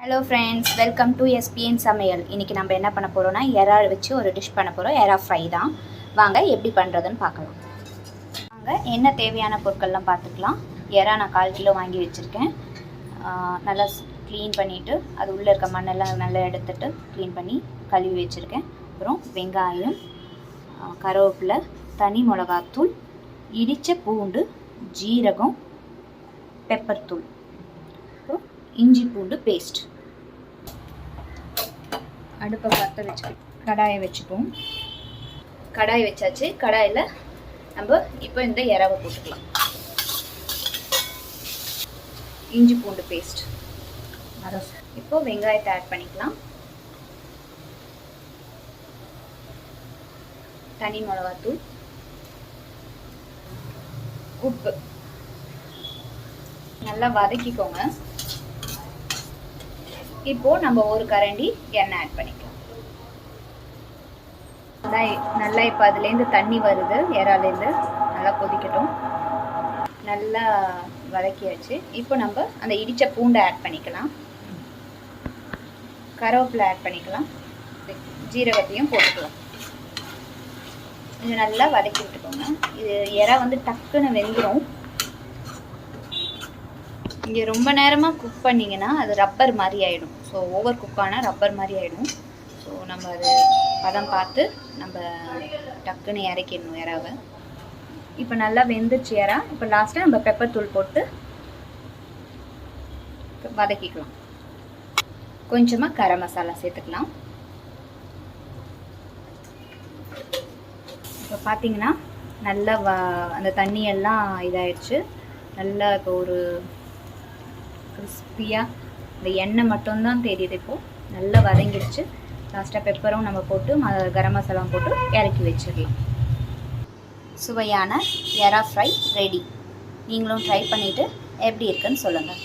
Hello friends, welcome to SPN சமையல். இன்றைக்கி நம்ம என்ன பண்ண போகிறோம்னா எறா வச்சு ஒரு டிஷ் பண்ண போகிறோம். எறா ஃப்ரை தான். வாங்க எப்படி பண்ணுறதுன்னு பார்க்கலாம். வாங்க என்ன தேவையான பொருட்கள்லாம் பார்த்துக்கலாம். எறா நான் 1/4 கிலோ வாங்கி வச்சுருக்கேன். நல்லா க்ளீன் பண்ணிவிட்டு அது உள்ளே இருக்க மண்ணெல்லாம் நல்லா எடுத்துகிட்டு க்ளீன் பண்ணி கழுவி வச்சுருக்கேன். அப்புறம் வெங்காயம், கருவேப்பிலை, தனி மிளகாத்தூள், இடித்த பூண்டு, ஜீரகம், பெப்பர் தூள், அப்புறம் இஞ்சி பூண்டு பேஸ்ட். அடுப்பை பற்ற வச்சு கடாயை வச்சுப்போம். கடாய் வச்சாச்சு. கடாயில் நம்ம இப்போ இந்த எறாவை போட்டுக்கலாம். இஞ்சி பூண்டு பேஸ்ட், இப்போ வெங்காயத்தை ஆட் பண்ணிக்கலாம். தனி மிளகாத்தூள், உப்பு நல்லா வதக்கிக்கோங்க. இப்போ நம்ம ஒரு கரண்டி எண்ணெய் ஆட் பண்ணிக்கலாம். நல்லா இப்போ அதுலேருந்து தண்ணி வருது. எறாலேருந்து நல்லா கொதிக்கட்டும். நல்லா வதக்கியாச்சு. இப்போ நம்ம அந்த இடித்த பூண்டை ஆட் பண்ணிக்கலாம். கருவேப்பிலை ஆட் பண்ணிக்கலாம். ஜீரகத்தையும் போட்டுக்கலாம். இது நல்லா வதக்கி விட்டுக்கோங்க. இது எறா டக்குன்னு வெந்துடும். இங்கே ரொம்ப நேரமாக குக் பண்ணிங்கன்னா அது ரப்பர் மாதிரி ஆகிடும். ஸோ ஓவர் குக் ஆனால் ரப்பர் மாதிரி ஆகிடும். ஸோ நம்ம அது பதம் பார்த்து நம்ம டக்குன்னு இறக்கிடணும் எறாவை. இப்போ நல்லா வெந்துச்சு எறா. இப்போ லாஸ்ட்டாக நம்ம பெப்பர் தூள் போட்டு வதக்கிக்கலாம். கொஞ்சமாக கரம் மசாலா சேர்த்துக்கலாம். இப்போ பார்த்தீங்கன்னா நல்லா அந்த தண்ணியெல்லாம் இதாகிடுச்சு. நல்லா இப்போ ஒரு கிறிஸ்பியாக இந்த எண்ணெய் மட்டும்தான் தெரியுது. இப்போது நல்லா வதங்கிடுச்சு. லாஸ்ட்டாக பெப்பரும் நம்ம போட்டு கரம் மசாலா போட்டு இறக்கி வச்சிடலாம். சுவையான எறா ஃப்ரை ரெடி. நீங்களும் ட்ரை பண்ணிவிட்டு எப்படி இருக்குன்னு சொல்லுங்கள்.